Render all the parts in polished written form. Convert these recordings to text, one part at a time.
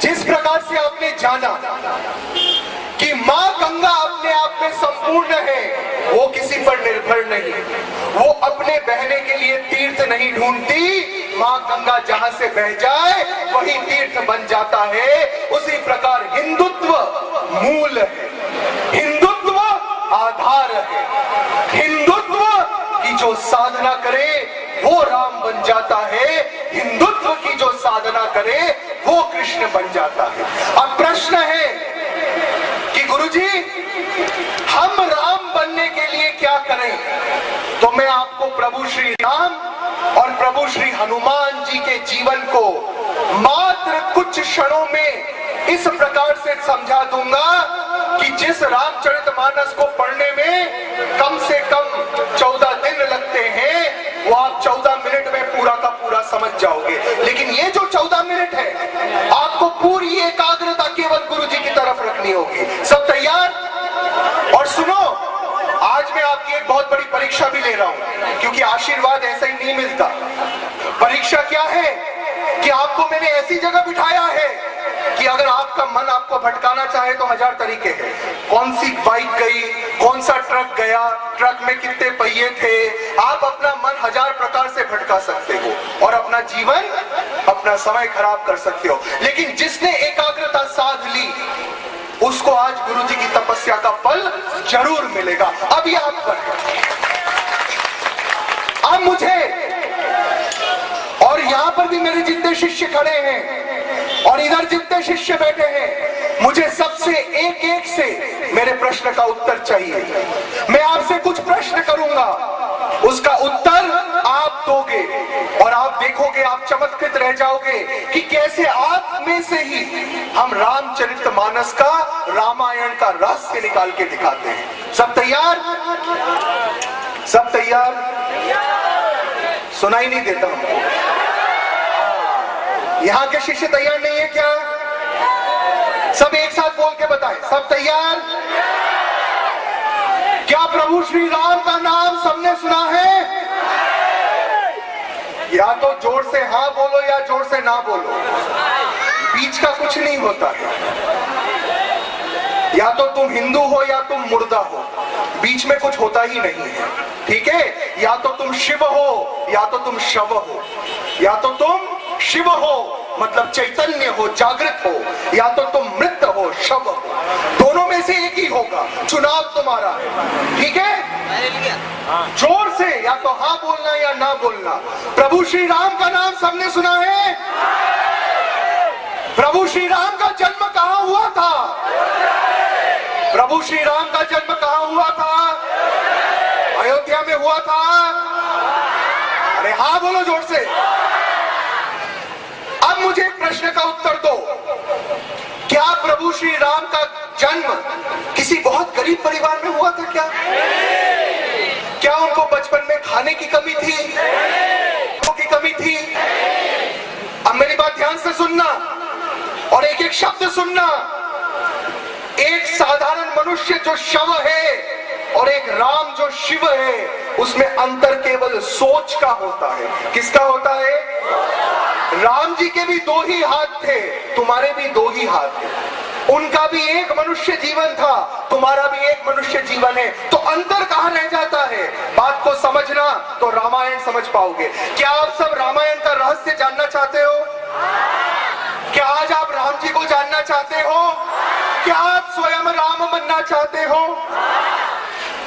जिस प्रकार से आपने जाना कि मां गंगा अपने आप में संपूर्ण है, वो किसी पर निर्भर नहीं, वो अपने बहने के लिए तीर्थ नहीं ढूंढती, मां गंगा जहां से बह जाए वही तीर्थ बन जाता है। उसी प्रकार हिंदुत्व मूल है, हिंदुत्व आधार है, हिंदुत्व की जो साधना करे वो राम बन जाता है, हिंदुत्व की जो साधना करे वो कृष्ण बन जाता है। अब प्रश्न है कि गुरुजी हम राम बनने के लिए क्या करें? तो मैं आपको प्रभु श्री राम और प्रभु श्री हनुमान जी के जीवन को मात्र कुछ क्षणों में इस प्रकार से समझा दूंगा कि जिस रामचरितमानस को पढ़ने में कम से कम 14 दिन लगते हैं, वो आप 14 मिनट में पूरा का पूरा समझ जाओगे। लेकिन ये जो 14 मिनट है, आपको पूरी एकाग्रता केवल गुरुजी की तरफ रखनी होगी। सब तैयार? और सुनो, आज मैं आपकी एक बहुत बड़ी परीक्षा भी ले रहा हूं, क्योंकि आशीर्वाद ऐसा ही नहीं मिलता। परीक्षा क्या है कि आपको मैंने ऐसी जगह बिठाया है कि अगर आपका मन आपको भटकाना चाहे तो 1000 तरीके हैं। कौन सी बाइक गई, कौन सा ट्रक गया, ट्रक में कितने पहिए थे, आप अपना मन 1000 प्रकार से भटका सकते हो और अपना जीवन, अपना समय खराब कर सकते हो। लेकिन जिसने एकाग्रता साध ली, उसको आज गुरुजी की तपस्या का फल जरूर मिलेगा। अब ये आप पर, अब मुझे और यहां पर भी मेरे जितने शिष्य खड़े हैं और इधर जितने शिष्य बैठे हैं, मुझे सबसे एक एक से मेरे प्रश्न का उत्तर चाहिए। मैं आपसे कुछ प्रश्न करूंगा, उसका उत्तर आप दोगे और आप देखोगे, आप चमत्कृत रह जाओगे कि कैसे आप में से ही हम रामचरितमानस का, रामायण का रहस्य निकाल के दिखाते हैं। सब तैयार? सब तैयार? सुनाई नहीं देता हमको। यहां के शिष्य तैयार नहीं है क्या? सब एक साथ बोल के बताएं। सब तैयार? क्या प्रभु श्री राम का नाम सबने सुना है? या तो जोर से हाँ बोलो या जोर से ना बोलो, बीच का कुछ नहीं होता है। या तो तुम हिंदू हो या तुम मुर्दा हो, बीच में कुछ होता ही नहीं है। ठीक है? या तो तुम शिव हो या तो तुम शव हो, या तो तुम शिव हो मतलब चैतन्य हो, जागृत हो, या तो तुम मृत हो, शव हो। दोनों में से एक ही होगा, चुनाव तुम्हारा है। ठीक है? जोर से या तो हाँ बोलना या ना बोलना। प्रभु श्री राम का नाम सबने सुना है? प्रभु श्री राम का जन्म कहां हुआ था? प्रभु श्री राम का जन्म कहां हुआ था? अयोध्या में हुआ था। अरे हाँ बोलो जोर से। अब मुझे एक प्रश्न का उत्तर दो, क्या प्रभु श्री राम का जन्म किसी बहुत गरीब परिवार में हुआ था क्या? क्या उनको बचपन में खाने की कमी थी, की कमी थी? अब मेरी बात ध्यान से सुनना और एक एक शब्द सुनना। एक साधारण मनुष्य जो शव है और एक राम जो शिव है, उसमें अंतर केवल सोच का होता है। किसका होता है? राम जी के भी 2 ही हाथ थे, तुम्हारे भी 2 ही हाथ थे। उनका भी एक मनुष्य जीवन था, तुम्हारा भी एक मनुष्य जीवन है। तो अंतर कहां रह जाता है? बात को समझना तो रामायण समझ पाओगे। क्या आप सब रामायण का रहस्य जानना चाहते हो? क्या आज आप राम जी को जानना चाहते हो? क्या आप स्वयं राम बनना चाहते हो?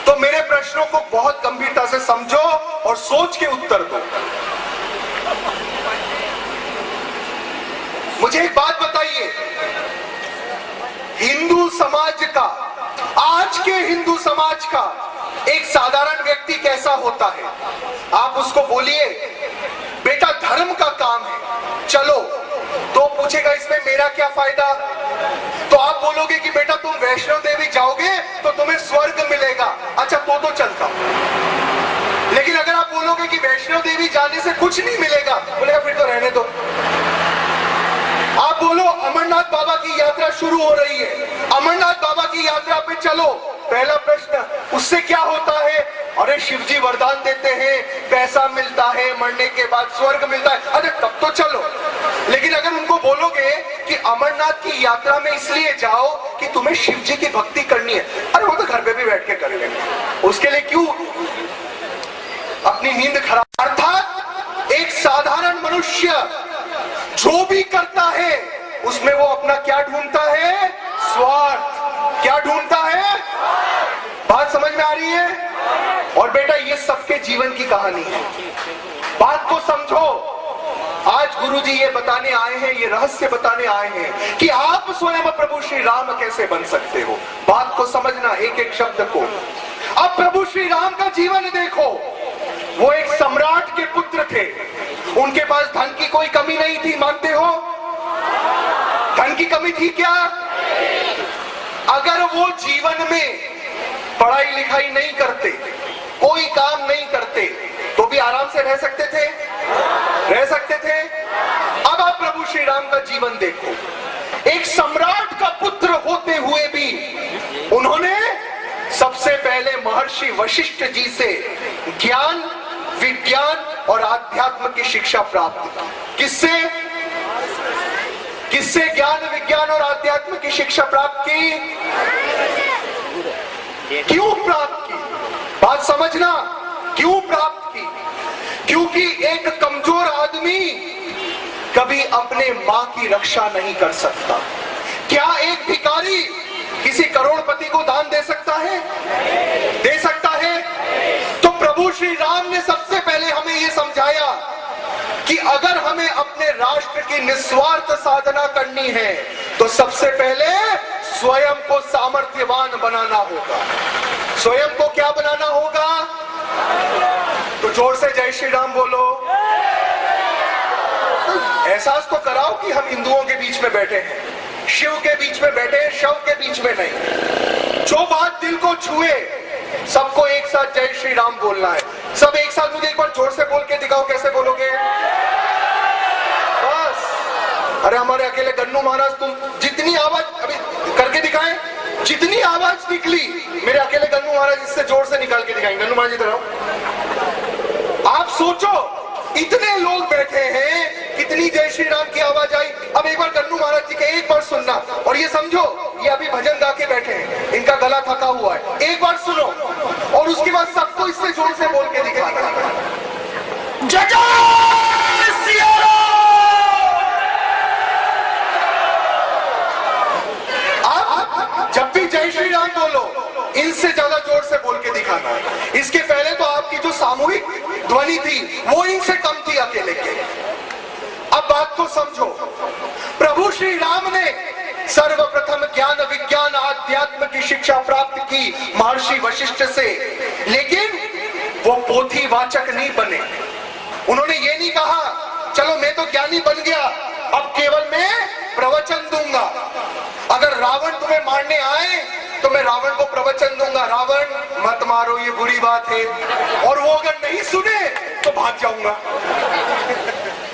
तो मेरे प्रश्नों को बहुत गंभीरता से समझो और सोच के उत्तर दो। मुझे एक बात बताइए, हिंदू समाज का, आज के हिंदू समाज का एक साधारण व्यक्ति कैसा होता है? आप उसको बोलिए बेटा धर्म का काम है चलो, तो पूछेगा इसमें मेरा क्या फायदा? तो आप बोलोगे कि बेटा तुम वैष्णो देवी जाओगे तो तुम्हें स्वर्ग मिलेगा। अच्छा तो चलता। लेकिन अगर आप बोलोगे कि वैष्णो देवी जाने से कुछ नहीं मिलेगा, बोलेगा फिर तो रहने दो। आप बोलो अमरनाथ बाबा की यात्रा शुरू हो रही है, अमरनाथ बाबा की यात्रा पे चलो, पहला प्रश्न उससे क्या होता है? अरे शिव जी वरदान देते हैं, पैसा मिलता है, मरने के बाद स्वर्ग मिलता है। अरे तब तो चलो। लेकिन अगर उनको बोलोगे कि अमरनाथ की यात्रा में इसलिए जाओ कि तुम्हें शिव जी की भक्ति करनी है। अरे वो तो घर पे भी बैठ के कर लेंगे, उसके लिए क्यों अपनी नींद खराब। अर्थात एक साधारण मनुष्य जो भी करता है उसमें वो अपना क्या ढूंढता है? स्वार्थ। क्या ढूंढता है? बात समझ में आ रही है? और बेटा ये सबके जीवन की कहानी है, बात को समझो। आज गुरुजी ये बताने आए हैं, ये रहस्य बताने आए हैं कि आप स्वयं प्रभु श्री राम कैसे बन सकते हो। बात को समझना, एक एक शब्द को। अब प्रभु श्री राम का जीवन देखो, वो एक सम्राट के पुत्र थे, उनके पास धन की कोई कमी नहीं थी, मानते हो? धन की कमी थी क्या? अगर वो जीवन में पढ़ाई लिखाई नहीं करते, कोई काम नहीं करते, तो भी आराम से रह सकते थे, रह सकते थे। अब आप प्रभु श्री राम का जीवन देखो, एक सम्राट का पुत्र होते हुए भी उन्होंने सबसे पहले महर्षि वशिष्ठ जी से ज्ञान, विज्ञान और आध्यात्म की शिक्षा प्राप्त की। किससे? किससे ज्ञान, विज्ञान और आध्यात्म की शिक्षा प्राप्त की? क्यों प्राप्त की? बात समझना, क्यों प्राप्त की? क्योंकि एक कमजोर आदमी कभी अपने मां की रक्षा नहीं कर सकता। क्या एक भिखारी किसी करोड़पति को दान दे सकता है? दे सकता है? तो प्रभु श्री राम ने सबसे पहले हमें यह समझाया कि अगर हमें अपने राष्ट्र की निस्वार्थ साधना करनी है तो सबसे पहले स्वयं को सामर्थ्यवान बनाना होगा। स्वयं को क्या बनाना होगा? तो जोर से जय श्री राम बोलो। एहसास तो कराओ कि हम हिंदुओं के बीच में बैठे हैं, शिव के बीच में बैठे हैं, शव के बीच में नहीं। जो बात दिल को छुए सबको एक साथ जय श्री राम बोलना है। सब एक साथ मुझे एक बार जोर से बोल के दिखाओ, कैसे बोलोगे? बस। अरे हमारे अकेले गन्नू महाराज, तुम जितनी आवाज अभी करके दिखाएं, जितनी आवाज निकली मेरे अकेले गन्नू महाराज इससे जोर से निकाल के दिखाएंगे। गन्नू महाराज इधर आओ। आप सोचो इतने लोग बैठे हैं, कितनी जय श्री राम की आवाज आई। अब एक बार गन्नू महाराज जी के एक बार सुनना, और ये समझो ये अभी भजन गा के बैठे हैं, इनका गला थका हुआ है। एक बार सुनो और उसके बाद सबको इससे जोर से बोल के दिखाना। जय जय सिया राम। आप जब भी जय श्री राम बोलो इनसे ज्यादा जोर से बोल के दिखाना है। इसके पहले तो आपकी जो सामूहिक ध्वनि थी वो इनसे कम थी अकेले के। अब बात को समझो, प्रभु श्री राम ने सर्वप्रथम ज्ञान, विज्ञान, आध्यात्म की शिक्षा प्राप्त की महर्षि वशिष्ठ से, लेकिन वो पोथीवाचक नहीं बने। उन्होंने ये नहीं कहा चलो मैं तो ज्ञानी बन गया, अब केवल मैं प्रवचन दूंगा। अगर रावण तुम्हें मारने आए तो मैं रावण को प्रवचन दूंगा, रावण मत मारो ये बुरी बात है, और वो अगर नहीं सुने तो भाग जाऊंगा।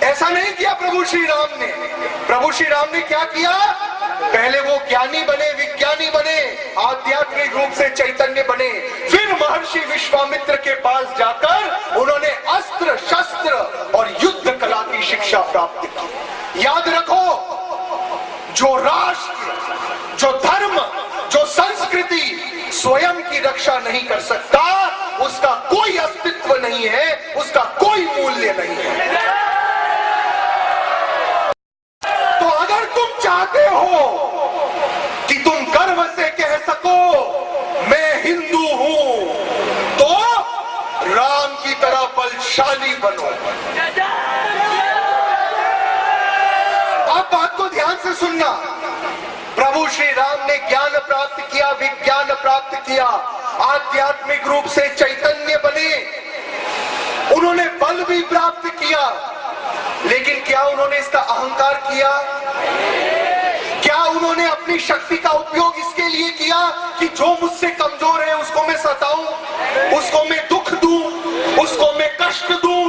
ऐसा नहीं किया प्रभु श्री राम ने। प्रभु श्री राम ने क्या किया? पहले वो ज्ञानी बने, विज्ञानी बने, आध्यात्मिक रूप से चैतन्य बने, फिर महर्षि विश्वामित्र के पास जाकर उन्होंने अस्त्र शस्त्र और युद्ध कला की शिक्षा प्राप्त की। याद रखो, जो राष्ट्र, जो धर्म, जो संस्कृति स्वयं की रक्षा नहीं कर सकता उसका कोई अस्तित्व नहीं है, उसका कोई मूल्य नहीं है। तो अगर तुम चाहते हो कि तुम गर्व से कह सको मैं हिंदू हूं, तो राम की तरह बलशाली बनो। अब बात को ध्यान से सुनना। प्रभु श्री राम ने ज्ञान प्राप्त किया, विज्ञान प्राप्त किया, आध्यात्मिक रूप से चैतन्य बने, उन्होंने बल भी प्राप्त किया, लेकिन क्या उन्होंने इसका अहंकार किया? क्या उन्होंने अपनी शक्ति का उपयोग इसके लिए किया कि जो मुझसे कमजोर है उसको मैं सताऊं, उसको मैं दुख दूं, उसको मैं कष्ट दूं?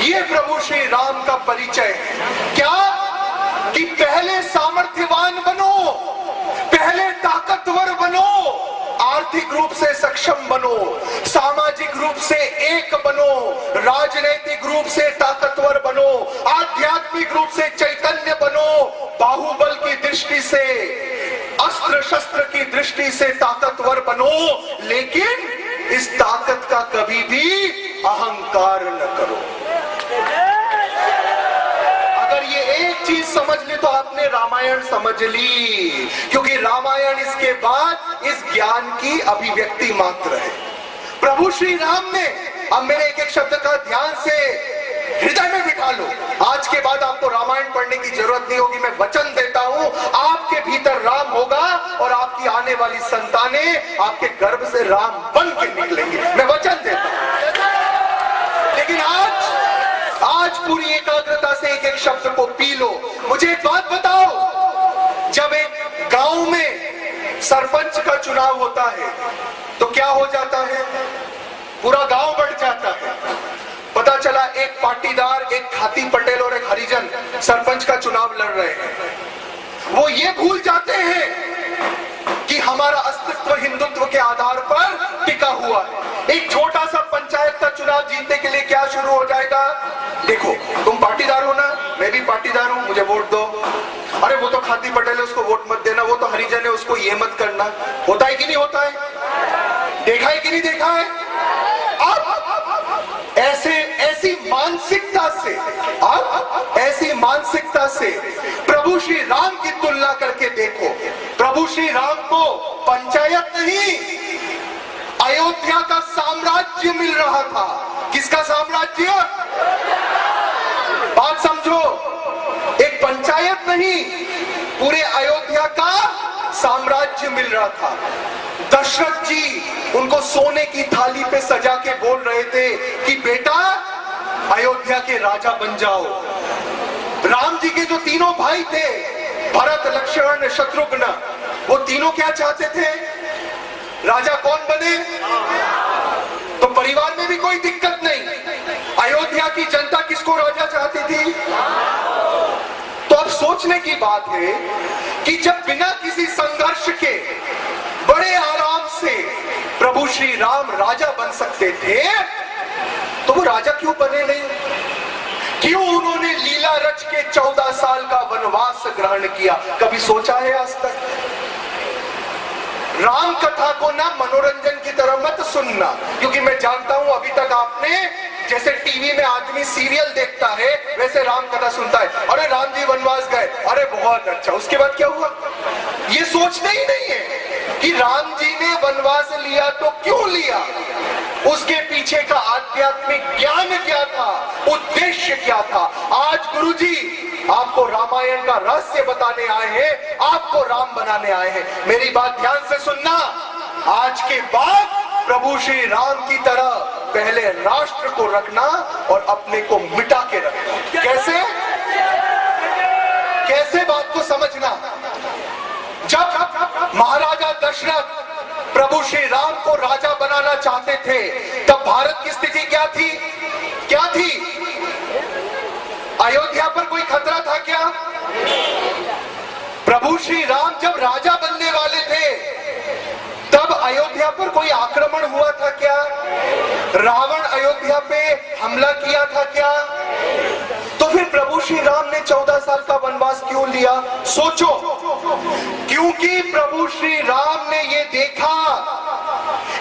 ये प्रभु श्री राम का परिचय है। क्या कि पहले सामर्थ्यवान बनो, पहले ताकतवर बनो, आर्थिक रूप से सक्षम बनो, सामाजिक रूप से एक बनो, राजनीतिक रूप से ताकतवर बनो, आध्यात्मिक रूप से चैतन्य बनो, दृष्टि से, अस्त्र शस्त्र की दृष्टि से ताकतवर बनो, लेकिन इस ताकत का कभी भी अहंकार न करो। अगर ये एक चीज समझ ले तो आपने रामायण समझ ली, क्योंकि रामायण इसके बाद इस ज्ञान की अभिव्यक्ति मात्र है। प्रभु श्री राम ने, अब मेरे एक एक शब्द का ध्यान से हृदय में बिठा लो, आज के बाद आपको रामायण पढ़ने की जरूरत नहीं होगी। मैं वचन देता हूं, आपके भीतर राम होगा और आपकी आने वाली संतानें आपके गर्भ से राम बन के निकलेंगी, मैं वचन देता हूं। लेकिन आज पूरी एकाग्रता से एक एक शब्द को पी लो। मुझे एक बात बताओ, जब एक गांव में सरपंच का चुनाव होता है तो क्या हो जाता है? पूरा गांव बढ़ जाता है। पता चला एक पाटीदार, एक खाती पटेल और एक हरिजन सरपंच का चुनाव लड़ रहे हैं। वो ये भूल जाते हैं कि हमारा अस्तित्व हिंदुत्व के आधार पर टिका हुआ है। एक छोटा सा पंचायत का चुनाव जीतने के लिए क्या शुरू हो जाएगा? देखो, तुम पाटीदार हो ना, मैं भी पाटीदार हूं, मुझे वोट दो। अरे वो तो खाती पटेल है, उसको वोट मत देना, वो तो हरिजन है, उसको ये मत करना। होता है कि नहीं होता है? देखा है कि नहीं देखा है? अब ऐसी मानसिकता से प्रभु श्री राम की तुलना करके देखो। प्रभु श्री राम को पंचायत नहीं, अयोध्या का साम्राज्य मिल रहा था। किसका साम्राज्य? बात समझो, एक पंचायत नहीं, पूरे अयोध्या का साम्राज्य मिल रहा था। दशरथ जी उनको सोने की थाली पे सजा के बोल रहे थे कि बेटा अयोध्या के राजा बन जाओ। राम जी के जो तीनों भाई थे, भरत, लक्ष्मण, शत्रुघ्न, वो तीनों क्या चाहते थे? राजा कौन बने? तो परिवार में भी कोई दिक्कत नहीं। अयोध्या की जनता किसको राजा चाहती थी? तो अब सोचने की बात है कि जब बिना किसी संघर्ष के बड़े आराम से प्रभु श्री राम राजा बन सकते थे, तो वो राजा क्यों बने नहीं? क्यों उन्होंने लीला रच के 14 साल का वनवास ग्रहण किया? कभी सोचा है आज तक? राम कथा को ना मनोरंजन की तरह मत सुनना, क्योंकि मैं जानता हूं अभी तक आपने, जैसे टीवी में आदमी सीरियल देखता है वैसे राम कथा सुनता है। अरे राम जी वनवास गए, अरे बहुत अच्छा, उसके बाद क्या हुआ? ये सोचते ही नहीं है कि राम जी ने वनवास लिया तो क्यों लिया, उसके पीछे का आध्यात्मिक ज्ञान क्या था, उद्देश्य क्या था। आज गुरुजी आपको रामायण का रहस्य बताने आए हैं, आपको राम बनाने आए हैं। मेरी बात ध्यान से सुनना, आज के बाद प्रभु श्री राम की तरह पहले राष्ट्र को रखना और अपने को मिटा के रखना। कैसे बात को समझना? जब महाराजा दशरथ प्रभु श्री राम को राजा बनाना चाहते थे, तब भारत की स्थिति क्या थी? क्या थी? अयोध्या पर कोई खतरा था क्या? प्रभु श्री राम जब राजा बनने वाले थे, तब अयोध्या पर कोई आक्रमण हुआ था क्या? रावण अयोध्या पे हमला किया था क्या? तो फिर प्रभु श्री राम ने 14 साल का वनवास क्यों लिया? सोचो, क्योंकि प्रभु श्री राम ने ये देखा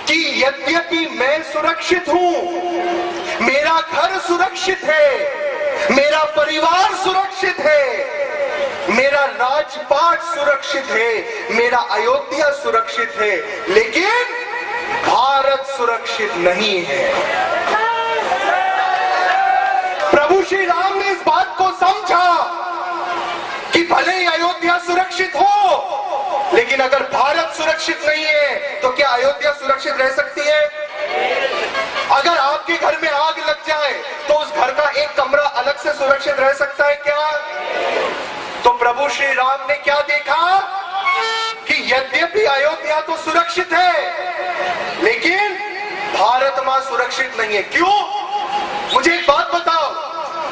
कि यद्यपि मैं सुरक्षित हूं, मेरा घर सुरक्षित है, मेरा परिवार सुरक्षित है, मेरा राजपाट सुरक्षित है, मेरा अयोध्या सुरक्षित है, लेकिन भारत सुरक्षित नहीं है। प्रभु श्री राम ने इस बात को समझा कि भले ही अयोध्या सुरक्षित हो, लेकिन अगर भारत सुरक्षित नहीं है तो क्या अयोध्या सुरक्षित रह सकती है? अगर आपके घर में आग लग जाए तो उस घर का एक कमरा अलग से सुरक्षित रह सकता है क्या? तो प्रभु श्री राम ने क्या देखा कि यद्यपि अयोध्या तो सुरक्षित है, लेकिन भारत मां सुरक्षित नहीं है। क्यों? मुझे एक बात बताओ,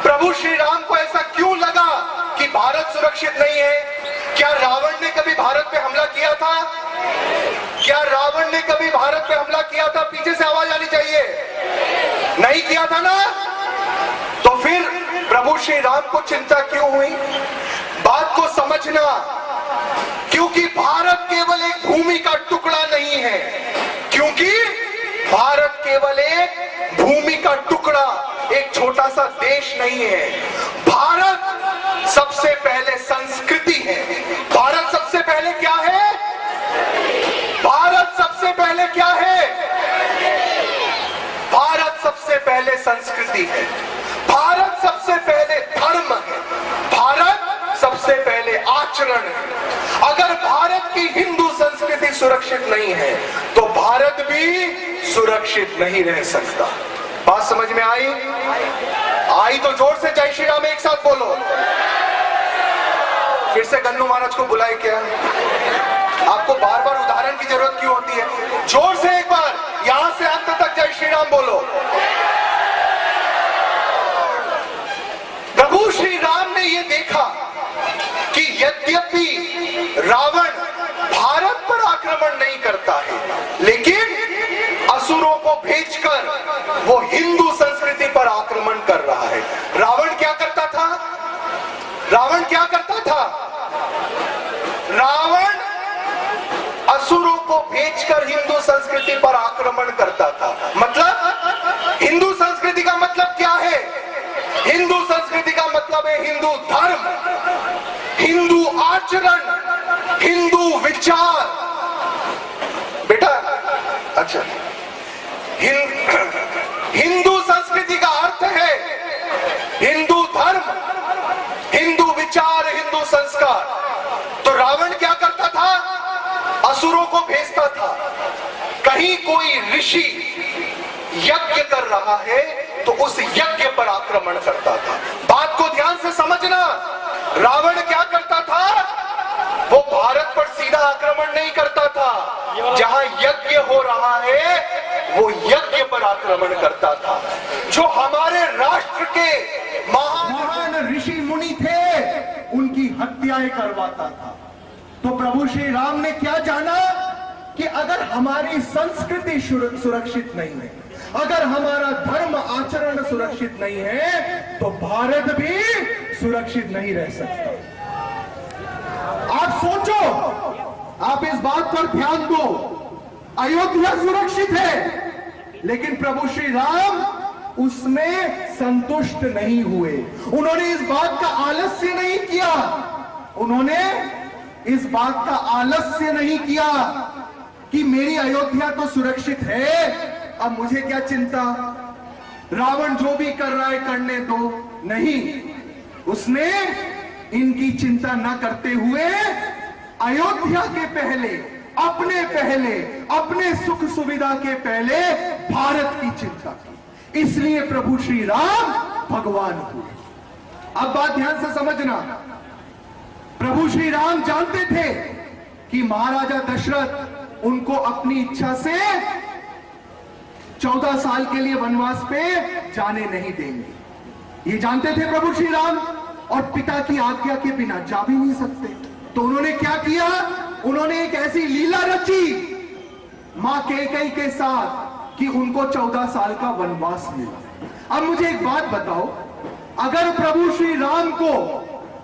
प्रभु श्री राम को ऐसा क्यों लगा कि भारत सुरक्षित नहीं है? क्या रावण ने कभी भारत पे हमला किया था? क्या रावण ने कभी भारत पे हमला किया था? पीछे से आवाज आनी चाहिए। नहीं किया था ना? तो फिर प्रभु श्री राम को चिंता क्यों हुई? बात को समझना, क्योंकि भारत केवल एक भूमि का टुकड़ा नहीं है, क्योंकि भारत केवल एक भूमि का टुकड़ा, एक छोटा सा देश नहीं है। भारत सबसे पहले संस्कृति है। भारत सबसे पहले क्या है? भारत सबसे पहले क्या है? भारत सबसे पहले संस्कृति है। भारत सबसे पहले धर्म है। भारत सबसे पहले आचरण है। अगर भारत की हिंदू संस्कृति सुरक्षित नहीं है तो भारत भी सुरक्षित नहीं रह सकता। बात समझ में आई? आई तो जोर से जय श्री राम एक साथ बोलो। फिर से गन्नू महाराज को बुलाए क्या? आपको बार बार उदाहरण की जरूरत क्यों होती है? जोर से एक बार यहां से अंत तक जय श्री राम बोलो। प्रभु श्री राम ने यह देखा कि यद्यपि रावण भारत पर आक्रमण नहीं करता है, लेकिन असुरों को भेजकर वो हिंदू संस्कृति पर आक्रमण कर रहा है। रावण क्या करता था? रावण क्या करता था? रावण असुरों को भेजकर हिंदू संस्कृति पर आक्रमण करता था। मतलब हिंदू संस्कृति का मतलब क्या है? हिंदू संस्कृति का मतलब है हिंदू धर्म, हिंदू आचरण, हिंदू विचार। बेटा अच्छा, हिंदू संस्कृति का अर्थ है हिंदू धर्म, हिंदू विचार, हिंदू संस्कार। तो रावण क्या करता था? असुरों को भेजता था। कहीं कोई ऋषि यज्ञ कर रहा है तो उस यज्ञ पर आक्रमण करता था। बात को ध्यान से समझना। रावण क्या करता था? वो भारत पर सीधा आक्रमण नहीं करता था। जहां यज्ञ हो रहा है वो यज्ञ पर आक्रमण करता था। जो हमारे राष्ट्र के महान ऋषि मुनि थे उनकी हत्याएं करवाता था। तो प्रभु श्री राम ने क्या जाना कि अगर हमारी संस्कृति सुरक्षित नहीं है, अगर हमारा धर्म आचरण सुरक्षित नहीं है तो भारत भी सुरक्षित नहीं रह सकता। आप सोचो, आप इस बात पर ध्यान दो। अयोध्या सुरक्षित है, लेकिन प्रभु श्री राम उसमें संतुष्ट नहीं हुए। उन्होंने इस बात का आलस्य नहीं किया। उन्होंने इस बात का आलस्य नहीं किया कि मेरी अयोध्या तो सुरक्षित है, अब मुझे क्या चिंता, रावण जो भी कर रहा है करने दो। नहीं, उसने इनकी चिंता न करते हुए अयोध्या के पहले, अपने सुख सुविधा के पहले भारत की चिंता की। इसलिए प्रभु श्री राम भगवान हुए। अब बात ध्यान से समझना। प्रभु श्री राम जानते थे कि महाराजा दशरथ उनको अपनी इच्छा से 14 साल के लिए वनवास पे जाने नहीं देंगे। ये जानते थे प्रभु श्री राम, और पिता की आज्ञा के बिना जा भी नहीं सकते। तो उन्होंने क्या किया? उन्होंने एक ऐसी लीला रची मां कैकेयी के साथ कि उनको 14 साल का वनवास मिला। अब मुझे एक बात बताओ, अगर प्रभु श्री राम को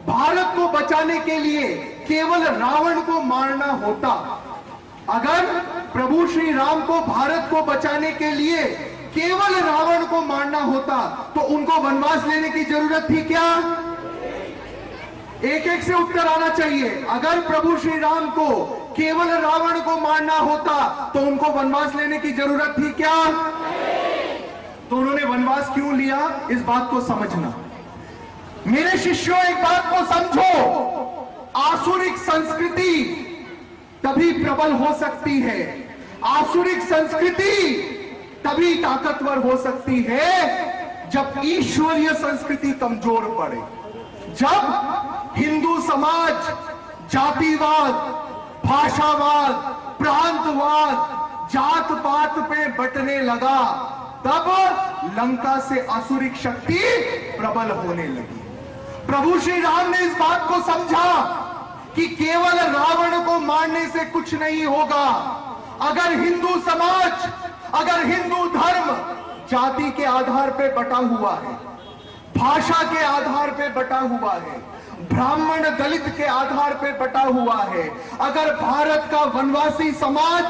भारत को बचाने के लिए केवल रावण को मारना होता, अगर प्रभु श्री राम को भारत को बचाने के लिए केवल रावण को मारना होता तो उनको वनवास लेने की जरूरत थी क्या? एक एक से उत्तर आना चाहिए। अगर प्रभु श्री राम को केवल रावण को मारना होता तो उनको वनवास लेने की जरूरत थी क्या? तो उन्होंने वनवास क्यों लिया, इस बात को समझना। मेरे शिष्यों, एक बात को समझो, आसुरिक संस्कृति तभी प्रबल हो सकती है, आसुरिक संस्कृति तभी ताकतवर हो सकती है जब ईश्वरीय संस्कृति कमजोर पड़े। जब हिंदू समाज जातिवाद, भाषावाद, प्रांतवाद, जात पात पे बंटने लगा, तब लंका से आसुरिक शक्ति प्रबल होने लगी। प्रभु श्री राम ने इस बात को समझा कि केवल रावण को मारने से कुछ नहीं होगा। अगर हिंदू समाज, अगर हिंदू धर्म जाति के आधार पे बटा हुआ है, भाषा के आधार पे बटा हुआ है, ब्राह्मण दलित के आधार पर बटा हुआ है। अगर भारत का वनवासी समाज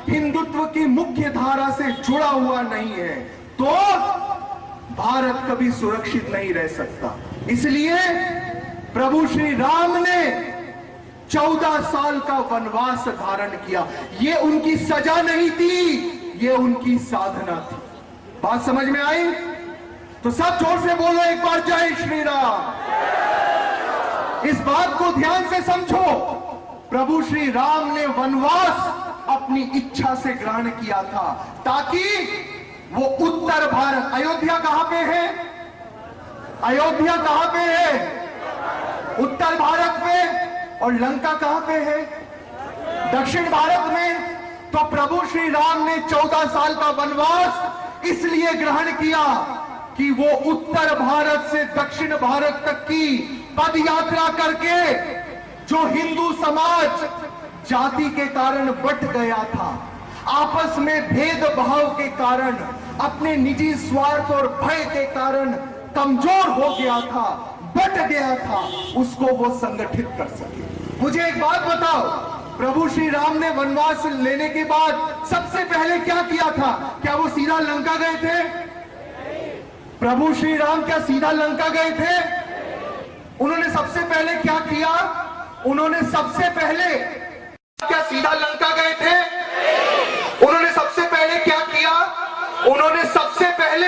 हिंदुत्व की मुख्य धारा से जुड़ा हुआ नहीं है तो भारत कभी सुरक्षित नहीं रह सकता। इसलिए प्रभु श्री राम ने 14 साल का वनवास धारण किया। ये उनकी सजा नहीं थी, ये उनकी साधना थी। बात समझ में आई? तो सब जोर से बोलो एक बार जय श्री राम। इस बात को ध्यान से समझो, प्रभु श्री राम ने वनवास अपनी इच्छा से ग्रहण किया था ताकि वो उत्तर भारत, अयोध्या कहां पे है? अयोध्या कहां पे है? उत्तर भारत में। और लंका कहां पे है? दक्षिण भारत में। तो प्रभु श्री राम ने 14 साल का वनवास इसलिए ग्रहण किया कि वो उत्तर भारत से दक्षिण भारत तक की पद यात्रा करके जो हिंदू समाज जाति के कारण बंट गया था, आपस में भेदभाव के कारण, अपने निजी स्वार्थ और भय के कारण कमजोर हो गया था, बंट गया था, उसको वो संगठित कर सके। मुझे एक बात बताओ, प्रभु श्री राम ने वनवास लेने के बाद सबसे पहले क्या किया था? क्या वो सीधा लंका गए थे? प्रभु श्री राम क्या सीधा लंका गए थे? उन्होंने सबसे पहले क्या किया? उन्होंने सबसे पहले क्या सीधा लंका गए थे? उन्होंने सबसे पहले क्या किया? उन्होंने सबसे पहले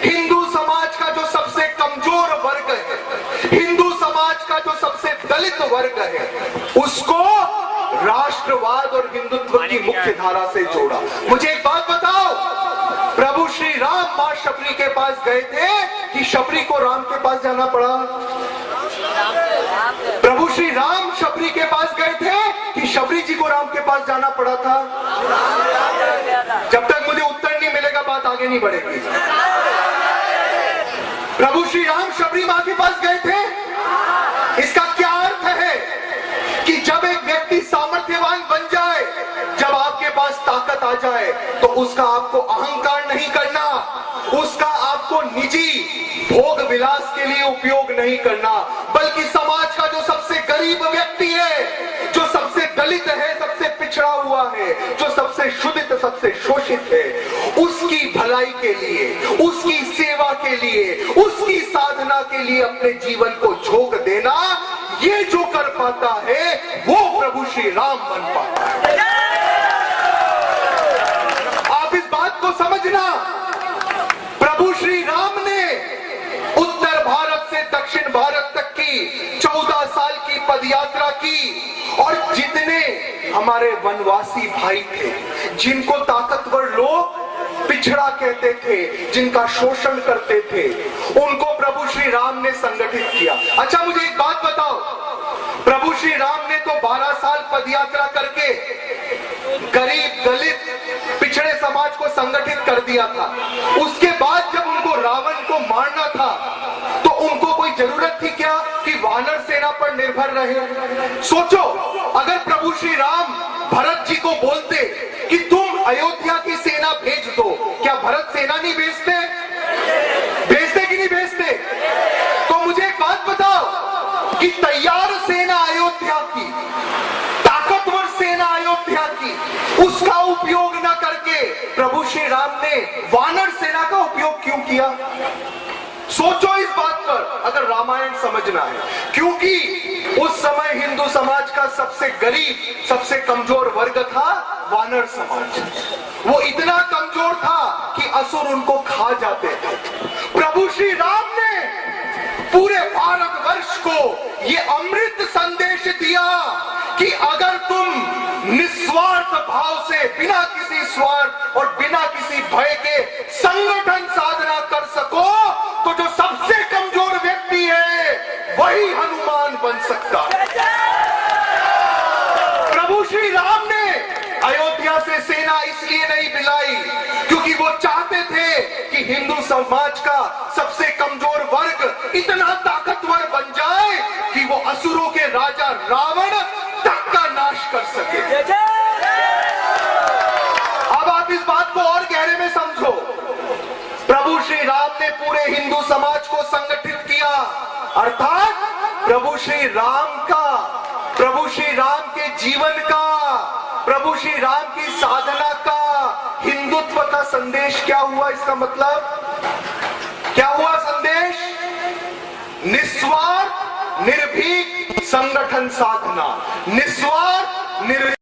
हिंदू समाज का जो सबसे कमजोर वर्ग है, हिंदू समाज का जो सबसे दलित वर्ग है, उसको राष्ट्रवाद और हिंदुत्व की मुख्य धारा से जोड़ा। मुझे एक बात बताओ, प्रभु श्री राम मां शबरी के पास गए थे कि शबरी को राम के पास जाना पड़ा? प्रभु श्री राम शबरी के पास गए थे कि शबरी जी को राम के पास जाना पड़ा था? जब तक मुझे उत्तर नहीं मिलेगा बात आगे नहीं बढ़ेगी। प्रभु श्री राम शबरी मां के पास गए थे। इसका क्या अर्थ है कि जब एक व्यक्ति सामर्थ्यवान बन जाए, जब आपके पास ताकत आ जाए, तो उसका आपको अहंकार नहीं करना, उसका आपको निजी भोग विलास के लिए उपयोग नहीं करना, बल्कि समाज का जो सबसे गरीब व्यक्ति है, जो सबसे दलित है, सबसे पिछड़ा हुआ है, जो सबसे शुद्ध, सबसे शोषित है, उसकी भलाई के लिए, उसकी सेवा के लिए, उसकी साधना के लिए अपने जीवन को झोंक देना, ये जो कर पाता है वो प्रभु श्री राम बन पाता है। आप इस बात को समझना, प्रभु श्री राम ने उत्तर भारत से दक्षिण भारत तक की 14 साल की पदयात्रा की, और जितने हमारे वनवासी भाई थे, जिनको ताकतवर लोग पिछड़ा कहते थे, जिनका शोषण करते थे, उनको प्रभु श्री राम ने संगठित किया। अच्छा मुझे एक बात बताओ, प्रभु श्री राम ने तो 12 साल पदयात्रा करके गरीब, दलित, पिछड़े समाज को संगठित कर दिया था। उसके बाद जब उनको रावण को मारना था तो उनको कोई जरूरत थी क्या कि वानर सेना पर निर्भर रहे? सोचो, अगर प्रभु श्री राम भरत जी को बोलते कि तुम अयोध्या की सेना भेज दो, क्या भरत सेना नहीं भेजते? भेजते कि नहीं भेजते? तो मुझे एक बात बताओ कि तैयार सेना अयोध्या की, ताकतवर सेना अयोध्या की, उसका उपयोग न करके प्रभु श्री राम ने वानर सेना का उपयोग क्यों किया? सोचो इस बात पर, अगर रामायण समझना है। क्योंकि उस समय हिंदू समाज का सबसे गरीब, सबसे कमजोर वर्ग था वानर समाज। वो इतना कमजोर था कि असुर उनको खा जाते थे। प्रभु श्री राम ने पूरे भारतवर्ष को ये अमृत संदेश दिया कि अगर तुम निस्वार्थ भाव से, बिना किसी स्वार्थ और बिना किसी भय के संगठन साधना कर सको, तो जो सबसे कमजोर व्यक्ति है वही हनुमान बन सकता है। प्रभु श्री राम ने अयोध्या से सेना इसलिए नहीं बुलाई क्योंकि वो चाहते थे कि हिंदू समाज का सबसे कमजोर वर्ग इतना ताकतवर बन जाए कि वो असुरों के राजा रावण तक का नाश कर सके। अब आप इस बात को और गहरे में समझो, प्रभु श्री राम ने पूरे हिंदू समाज को संगठित किया, अर्थात प्रभु श्री राम का, प्रभु श्री राम के जीवन का, प्रभु श्री राम की साधना का, हिंदुत्व का संदेश क्या हुआ? इसका मतलब क्या हुआ संदेश? निस्वार्थ निर्भीक संगठन साधना, निस्वार्थ